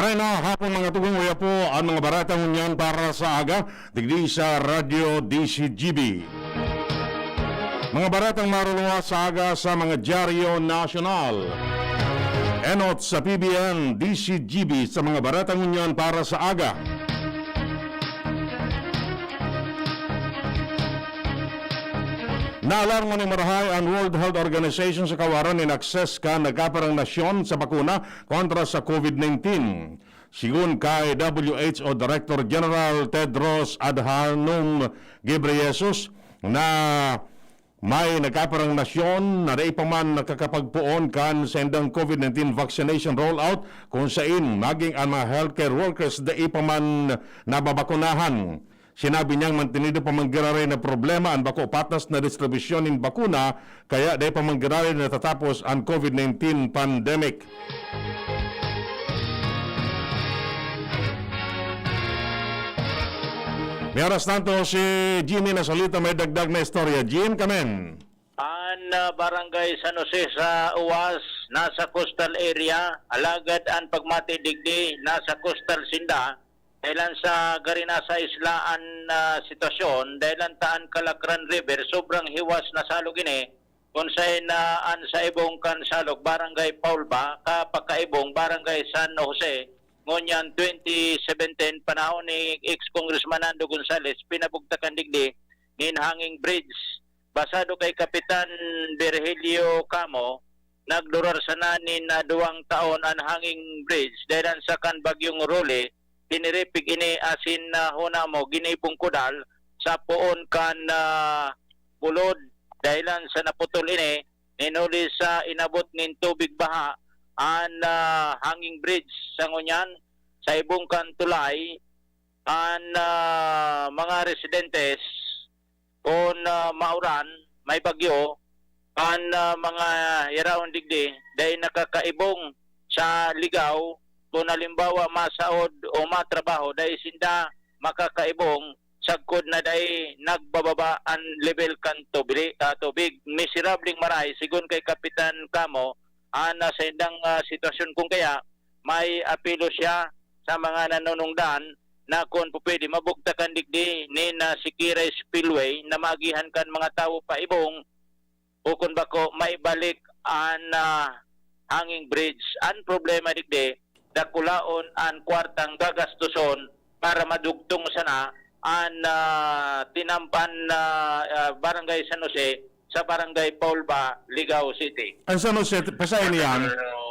Aray na hapon mga tugong uya po ang mga baratang unyan para sa aga digdi sa Radio DCGB. Mga baratang marulunga sa aga sa mga dyaryo nasyonal. Enot sa PBN DCGB sa mga baratang unyan para sa aga. Naalarmo ni marahay ang World Health Organization sa kawaran in access ka nagkaparang nasyon sa bakuna kontra sa COVID-19. Sigun kay WHO Director General Tedros Adhanom Ghebreyesus na may nagkaparang nasyon na daipaman nakakapagpuon kan sa endang COVID-19 vaccination rollout kung sain maging ang mga healthcare workers daipaman nababakunahan. Sinabi niyang mantinido pa manggirari na problema ang bako patas na distribusyon ng bakuna kaya dahil pa manggirari na tatapos ang COVID-19 pandemic. May oras tanto si Jimmy na salita may dagdag na istorya. Jim, kamen. Ang barangay San Jose sa UAS nasa coastal area, alagad ang pagmatidigdi nasa coastal Sinda. Dahil sa Garinasa Islaan sitwasyon, dahil taan Kalakran River, sobrang hiwas na salog ini, kung saan sa ibong kan salog, barangay Paulba, kapakaibong barangay San Jose, ngunyan 2017, panahon ni ex-congressman Nando Gonzales, pinabugtakan digdi, nin hanging bridge. Basado kay Kapitan Virgilio Camo, nagdurar sa nanin na 2 taon ang hanging bridge, dahil sa kan bagyong Role, tiniripig ini asin na huna mo ginipong kudal sa poon kan bulod dahilan sa naputol ini ninuli sa inabot nin tubig baha ang hanging bridge sa ngunyan sa ibong kan tulay ang mga residentes kung mauran may bagyo ang mga yaraon digdi dahil nakakaibong sa ligaw kung halimbawa masaod o matrabaho dahil sinda makakaibong sagkod na dahil nagbababa ang level kan tubig. Miserabling maray, sigun kay Kapitan Camo, sa indang sitwasyon kung kaya may apelo siya sa mga nanunungdan na kung pwede mabugtakan digdi ni na Sikiray Spillway na magihan kan mga tao pa ibong o kung bako maibalik ang hanging bridge. Ang problema digdi, dakulaon ang kwartang gagastuson para madugtong sana ang tinampan barangay San Jose sa barangay Paulba, Ligao City. Ang San Jose, pasahin niyan.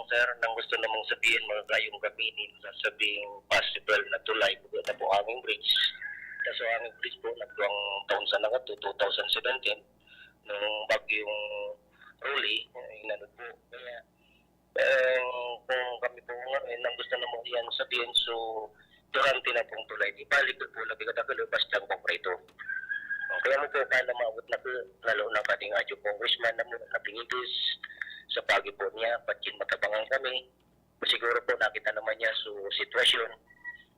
Sir, nang gusto namang sabihin mga kayong gamitin sa sabing possible na tulay na po aming bridge. Kaso aming bridge po nagduang taon sa nagat 2017 nung bagyong Ruli, inanod po. Kaya kung kami po ngayon nang gusto naman yan sabihin so durante na pong tulay di balik po lagi ka nakalabas lang po rito. Kaya mo po paano maabot na po lalo na kating adyo congressman na mo napingidis sa pagi po niya patkin matabangan kami siguro po nakita naman niya so sitwasyon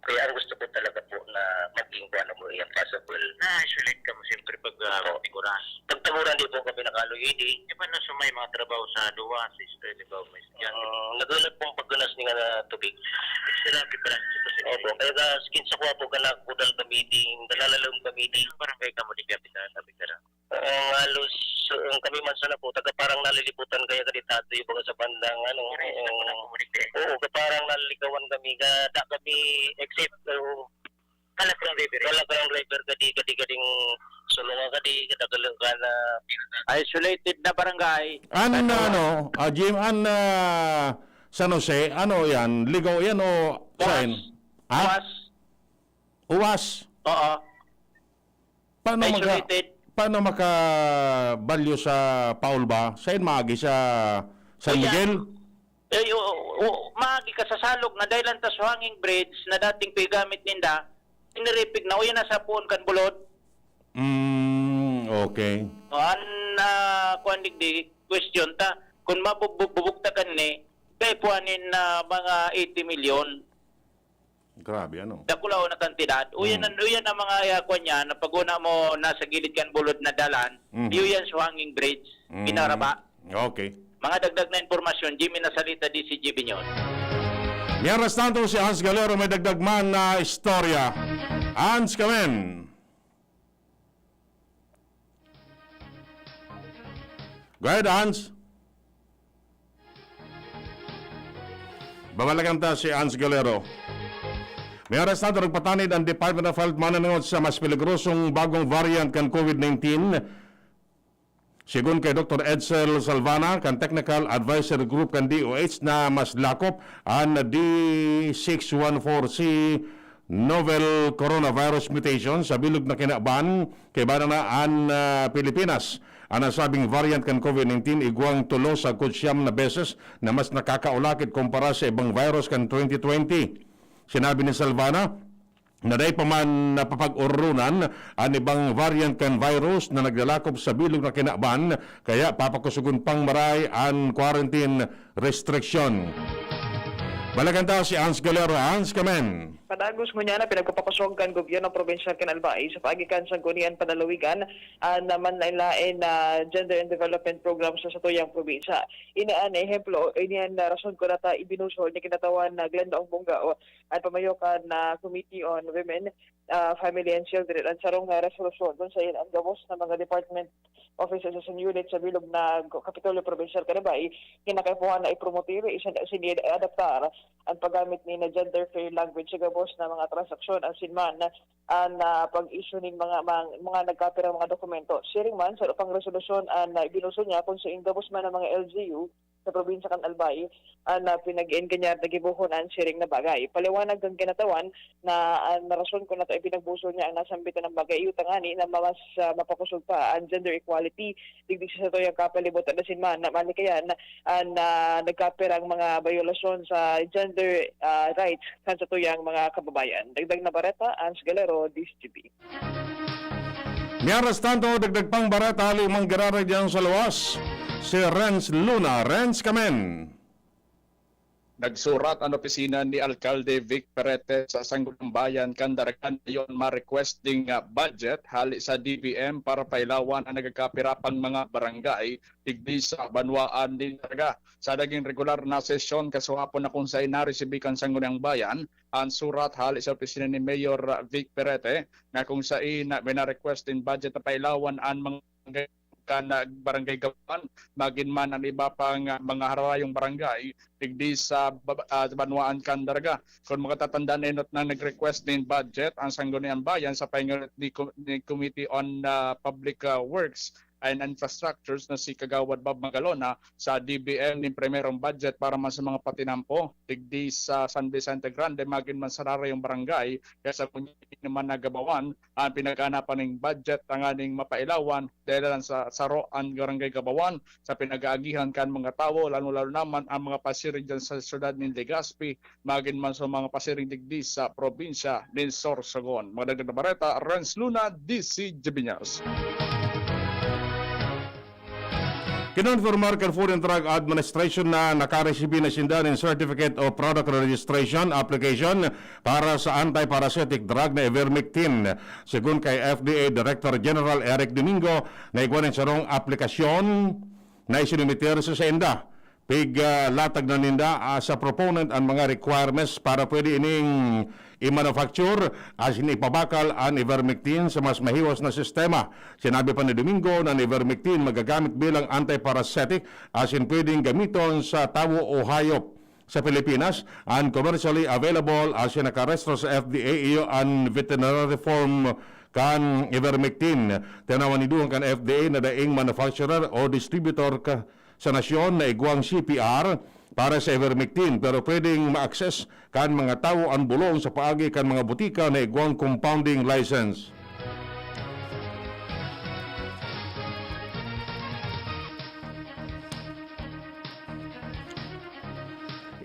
kaya ang gusto ko talaga po na maging po ano mo yan possible Na-isolate ka mo siyempre pag tiguran. pagtanguran din po kami nakaloy di Paano sumay mga trabaho sa duwa sa Estrella Gomez? nagulat pong paggunas nga tubig. Sirabi pa lang sa Opo, kaya skin sa kuha po ka na kudal kamiting, dalalalong kamiting. Parang kay kamo di Kapitan, sabi ka na. Halos, kami man sana po, taga parang naliliputan kaya kaditato yung mga sa bandang, oo, parang nalilikawan kami, kada kami, except, Kalakran River. Kalakran River, kading sulungan kadagalang ka na, Isolated na barangay. Jim, San Jose, ano yan? Ligaw yan o sign? UAS. UAS? Oo. Isolated. Paano makabalyo sa Paul ba? Saan maagi sa San Miguel? Maagi ka sa salog na dahil ang hanging bridge na dating pigamit ninda, iniripig na o yan nasa puon kan bulod. Okay. Kuan digdi question ta kung mabubuktakan ni kay puanin na mga 80 million. Grabe ano. Dakulaw na kantidad. Uyan ang mga kuan niya na paguna mo nasa gilid kan bulod na dalan. Yan sa hanging bridge. Pinaraba. Okay. Mga dagdag na impormasyon, Jimmy Nasalita, DCGB News. Mientras tanto, si Hans Galero may dagdag man na istorya. Hans, kamen. Go ahead, Hans. Babalagan ta si Hans Galero. May arestado nagpatanid ang Department of Health mananunod sa mas peligrosong bagong variant kan COVID-19. Sigun kay Dr. Edsel Salvana, kan Technical Advisory Group kan DOH na mas lakop ang D614C novel coronavirus mutation sa bilog na kinaban kay banana ang Pilipinas. Ang nasabing variant kan COVID-19 igwang tulo sa kutsyam na beses na mas nakakaulakit kumpara sa ibang virus kan 2020. Sinabi ni Salvana na dahil pa man napapag-urunan ang ibang variant kan virus na naglalakop sa bilog na kinaban, kaya papakusugun pang maray ang quarantine restriction. Balagan ta si Hans Galero. Hans, kamen. Padagos mo niya na pinagpapakusog kan gobyerno provincial kan Albay sa pagikan sa Gunian Panaluwigan naman lain-lain na gender and development programs sa tuyang probinsya. Inaan ehemplo, inian na rason ko nata ibinusol ni kinatawan na Glenda Ongbongao at pamayokan na Committee on Women, Family and Children at sarong resolusyon dun sa ang gawos ng mga department offices and units sa bilog na Kapitolyo Provincial Canabay, kinakaipuhan na ipromotive, adaptar ang paggamit ni na gender fair language sa gabos na mga transaksyon ang sinman ang pag-issue ng mga nagkapirang mga dokumento. Sharing man sa upang resolusyon ang ibinuso niya kung sa gabos man ng mga LGU sa probinsya kan Albay na pinag-in kanya nagibuhon ang sharing na bagay. Paliwanag ng kinatawan na narason ko na ito ipinagbuso niya ang nasambitan ng bagay. Iutangani na mas mapakusog pa ang gender equality. Digdig sa ito yung kapalibot at nasinman na malikayan na nagkapirang mga violasyon sa gender rights kan sa tuyang mga kababayan. Dagdag na bareta, Ans Galero, DCTV. Mientras tanto, dagdag pang barata limang garara dyan sa luwas. Si Renz Luna. Renz, kamen. Nagsurat ang opisina ni Alcalde Vic Perete sa Sangguniang Bayan Candaragan yon ma-requesting budget hali sa DBM para pailawan ang nagkakapirapang mga barangay digdi sa Banwaan din talaga. Sa naging regular na sesyon kasuhapon na kung saan naresibikan Sangguniang Bayan, ang surat hali sa opisina ni Mayor Vic Perete na kung saan na-requesting budget na pailawan ang mga barangay gawan, magin man ang iba pang mga harayong barangay digdi sa Banwaan Candaraga. Kung makatatandaan enot na nag-request din budget ang Sangguniang Bayan sa pahinga ni Committee on Public Works and Infrastructures na si Kagawad Bob Magalona sa DBM ng primerong budget para man sa mga patinampo digdi sa San Vicente Grande magin man sa harayong barangay kaya sa community naman nagabawan ang pinag-anapan ng budget ang aning mapailawan dahil lang sa saro ang barangay Gabawan sa pinag-aagihan kan mga tao lalo naman ang mga pasiring dyan sa syudad ng Legazpi magin man sa mga pasiring digdi sa probinsya ng Sorsogon. Magdagdag na bareta, Renz Luna, DC Jibinas. Kinonfirmar kan Food and Drug Administration na nakaresibi na sinda ng Certificate of Product Registration application para sa anti-parasitic drug na ivermectin. Sigun kay FDA Director General Eric Domingo, na igwanin sa rong aplikasyon na isinumiter sa SENDA. Latag na ninda sa proponent ang mga requirements para pwede ining i-manufacture as ipabakal ang ivermectin sa mas mahiwas na sistema. Sinabi pa ni Domingo na ivermectin magagamit bilang anti-parasitic as in pwedeng gamiton sa tao o hayop sa Pilipinas and commercially available as in nakarestro sa FDA iyo ang veterinary form kan ivermectin. Tanawan ni duhang kan FDA na daing manufacturer o distributor ka sa nasyon na igwang CPR para sa ivermectin pero pwedeng ma-access kan mga tao ang bulong sa paagi kan mga butika na igwang compounding license.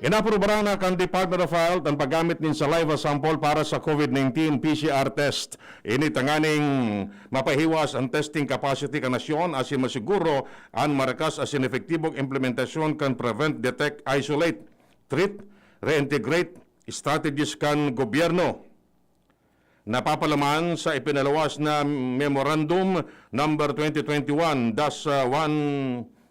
Inaprobaran na kan Department of Health ang paggamit ng saliva sample para sa COVID-19 PCR test. Ini tanganing mapahiwas ang testing capacity kan nasyon asin masiguro ang marakas asin epektibong implementasyon kan prevent, detect, isolate, treat, reintegrate strategies kan gobyerno. Napapalaman sa ipinalawas na Memorandum number 2021-1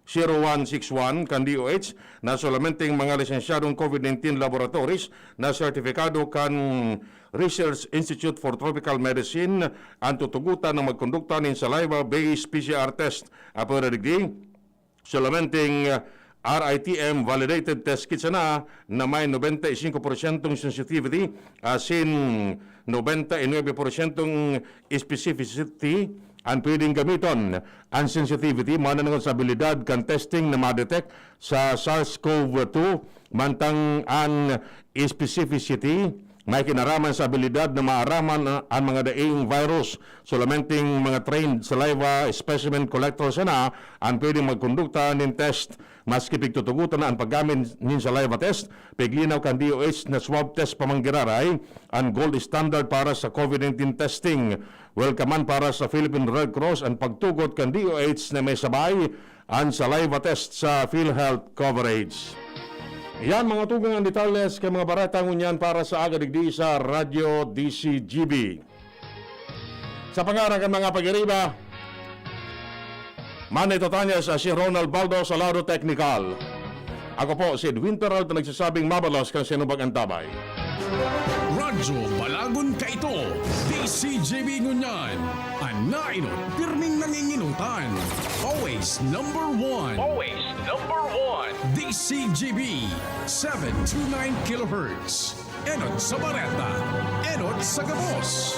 0161 kan DOH na solamente mga lisensyadong COVID-19 laboratories na sertifikado kan Research Institute for Tropical Medicine ang tutugutan ng magkondukta ng saliva-based PCR test. Apo digdi, solamente RITM validated test kits na may 95% sensitivity asin 99% specificity ang pwedeng gamiton. Ang sensitivity mananangon sa abilidad kan testing na ma-detect sa SARS-CoV-2 mantang ang specificity may kinaraman sa abilidad na maaraman ang mga daing virus. Solamente mga trained saliva specimen collectors na ang pwedeng magkondukta ng test. Maski pigtutugutan na ang paggamit ng saliva test, piglinaw kan DOH na swab test pamanggiraray ang gold standard para sa COVID-19 testing. Welcome para sa Philippine Red Cross ang pagtugot kan DOH na may sabay ang saliva test sa PhilHealth coverage. Yan mga tugang ang detalles kay mga baratang unyan para sa agadigdi sa Radyo DCGB. Sa pangarang ng mga pag-iriba, manito tanya sa si Ronald Baldo sa Lado Technical. Ako po si Edwin Peralta nagsasabing mabalos kang sinubag ang tabay. Radyo Balagon ka ito, DCGB Ngunyan, anainot, pirming nanginginutan. Always number one. Always number one. DCGB, 729 kHz. Enot sa Bareta, Enot sa Gabos.